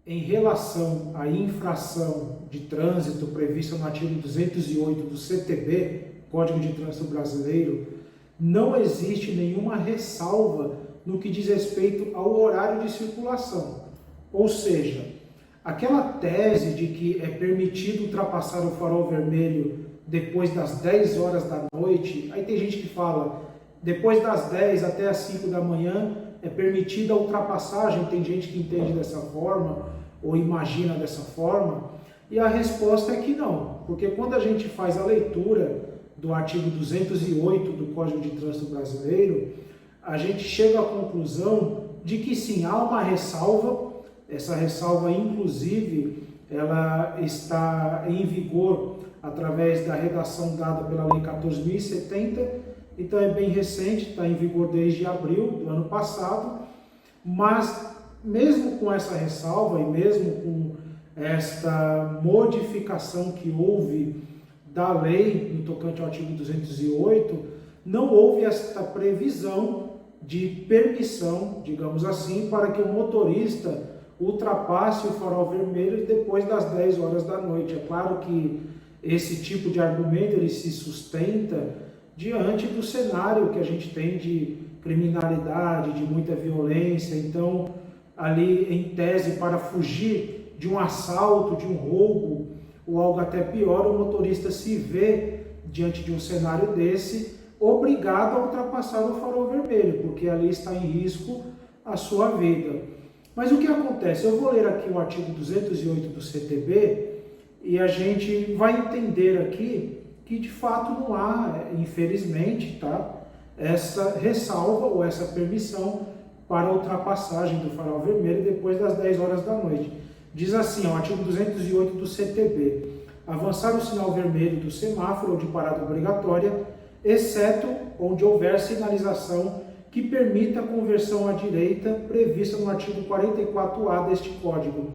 em relação à infração de trânsito prevista no artigo 208 do CTB, Código de Trânsito Brasileiro, não existe nenhuma ressalva no que diz respeito ao horário de circulação. Ou seja, aquela tese de que é permitido ultrapassar o farol vermelho depois das 10 horas da noite, aí tem gente que fala, depois das 10 até as 5 da manhã é permitida a ultrapassagem, tem gente que entende dessa forma, ou imagina dessa forma, e a resposta é que não, porque quando a gente faz a leitura do artigo 208 do Código de Trânsito Brasileiro, a gente chega à conclusão de que sim, há uma ressalva, essa ressalva inclusive, ela está em vigor através da redação dada pela Lei 14.070, então é bem recente, está em vigor desde abril do ano passado, mas mesmo com essa ressalva e mesmo com esta modificação que houve da lei no tocante ao artigo 208, não houve esta previsão de permissão, digamos assim, para que o motorista ultrapasse o farol vermelho depois das 10 horas da noite. É claro que esse tipo de argumento ele se sustenta diante do cenário que a gente tem de criminalidade, de muita violência. Então, ali em tese, para fugir de um assalto, de um roubo ou algo até pior, o motorista se vê diante de um cenário desse obrigado a ultrapassar o farol vermelho, porque ali está em risco a sua vida. Mas o que acontece? Eu vou ler aqui o artigo 208 do CTB e a gente vai entender aqui que de fato não há, infelizmente, tá, essa ressalva ou essa permissão para a ultrapassagem do farol vermelho depois das 10 horas da noite. Diz assim, o artigo 208 do CTB, avançar o sinal vermelho do semáforo ou de parada obrigatória, exceto onde houver sinalização que permita a conversão à direita prevista no artigo 44A deste Código.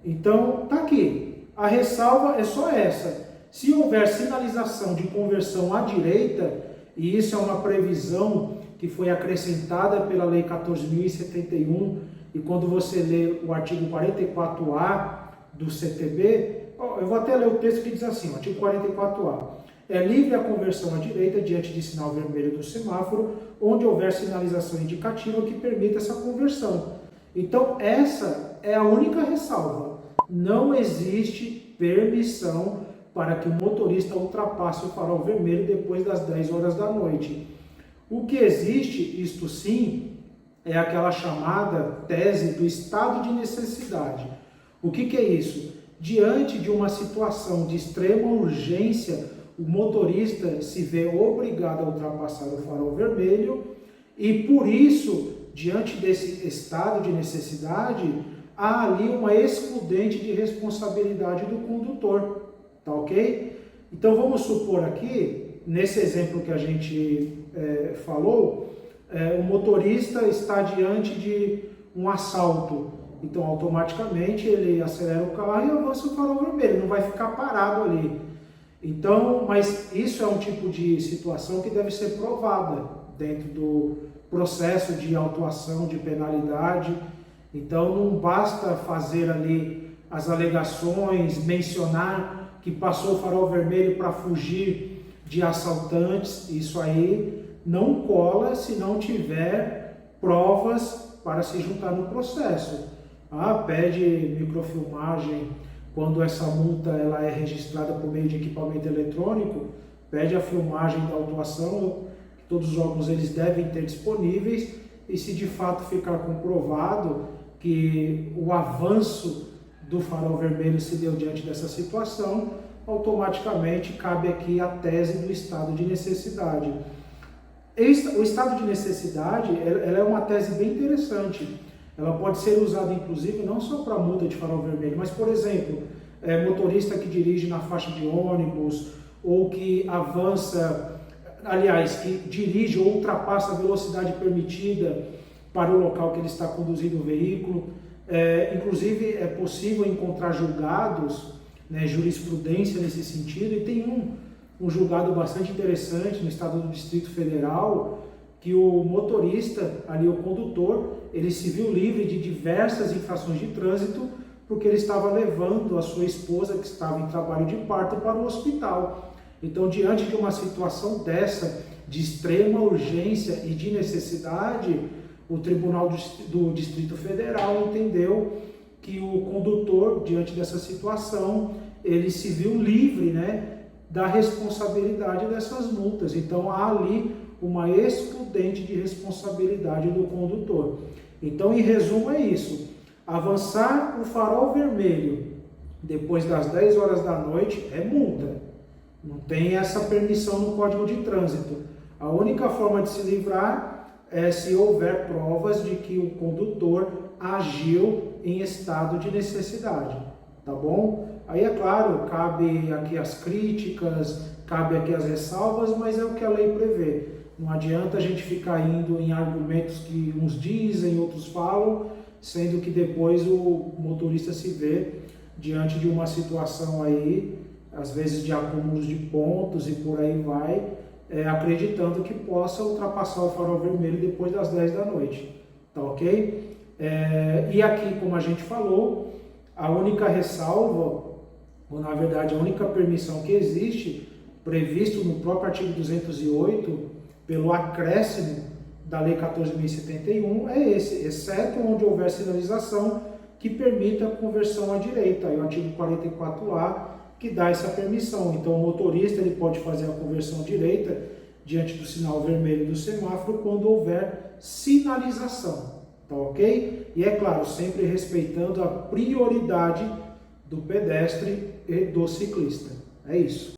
Então, está aqui. A ressalva é só essa. Se houver sinalização de conversão à direita, e isso é uma previsão que foi acrescentada pela Lei 14.071, e quando você lê o artigo 44A do CTB, eu vou até ler o texto que diz assim, o artigo 44A. É livre a conversão à direita diante de sinal vermelho do semáforo, onde houver sinalização indicativa que permita essa conversão. Então, essa é a única ressalva. Não existe permissão para que o motorista ultrapasse o farol vermelho depois das 10 horas da noite. O que existe, isto sim, é aquela chamada tese do estado de necessidade. O que é isso? Diante de uma situação de extrema urgência, o motorista se vê obrigado a ultrapassar o farol vermelho e, por isso, diante desse estado de necessidade, há ali uma excludente de responsabilidade do condutor, tá ok? Então, vamos supor aqui, nesse exemplo que a gente falou, o motorista está diante de um assalto, então, automaticamente, ele acelera o carro e avança o farol vermelho, não vai ficar parado ali. Então, mas isso é um tipo de situação que deve ser provada dentro do processo de autuação, de penalidade. Então, não basta fazer ali as alegações, mencionar que passou o farol vermelho para fugir de assaltantes. Isso aí não cola se não tiver provas para se juntar no processo. Pede microfilmagem. Quando essa multa ela é registrada por meio de equipamento eletrônico, pede a filmagem da autuação, todos os órgãos eles devem ter disponíveis, e se de fato ficar comprovado que o avanço do farol vermelho se deu diante dessa situação, automaticamente cabe aqui a tese do estado de necessidade. O estado de necessidade ela é uma tese bem interessante. Ela pode ser usada, inclusive, não só para multa de farol vermelho, mas, por exemplo, motorista que dirige na faixa de ônibus ou que avança, aliás, que dirige ou ultrapassa a velocidade permitida para o local que ele está conduzindo o veículo. Inclusive, é possível encontrar julgados, né, jurisprudência nesse sentido, e tem um julgado bastante interessante no estado do Distrito Federal, que o motorista, ali o condutor, ele se viu livre de diversas infrações de trânsito, porque ele estava levando a sua esposa, que estava em trabalho de parto, para o hospital. Então, diante de uma situação dessa, de extrema urgência e de necessidade, o Tribunal do Distrito Federal entendeu que o condutor, diante dessa situação, ele se viu livre, né, da responsabilidade dessas multas. Então, há ali uma excludente de responsabilidade do condutor. Então, em resumo, é isso. Avançar o farol vermelho depois das 10 horas da noite é multa. Não tem essa permissão no Código de Trânsito. A única forma de se livrar é se houver provas de que o condutor agiu em estado de necessidade, tá bom? Aí, é claro, cabe aqui as críticas, cabe aqui as ressalvas, mas é o que a lei prevê. Não adianta a gente ficar indo em argumentos que uns dizem, outros falam, sendo que depois o motorista se vê diante de uma situação aí, às vezes de acúmulos de pontos e por aí vai, acreditando que possa ultrapassar o farol vermelho depois das 10 da noite, tá ok? E aqui, como a gente falou, a única ressalva, ou na verdade a única permissão que existe, previsto no próprio artigo 208, pelo acréscimo da Lei 14.071, é esse, exceto onde houver sinalização que permita a conversão à direita, aí o artigo 44A, que dá essa permissão. Então o motorista ele pode fazer a conversão à direita diante do sinal vermelho do semáforo quando houver sinalização, tá ok? E é claro, sempre respeitando a prioridade do pedestre e do ciclista. É isso.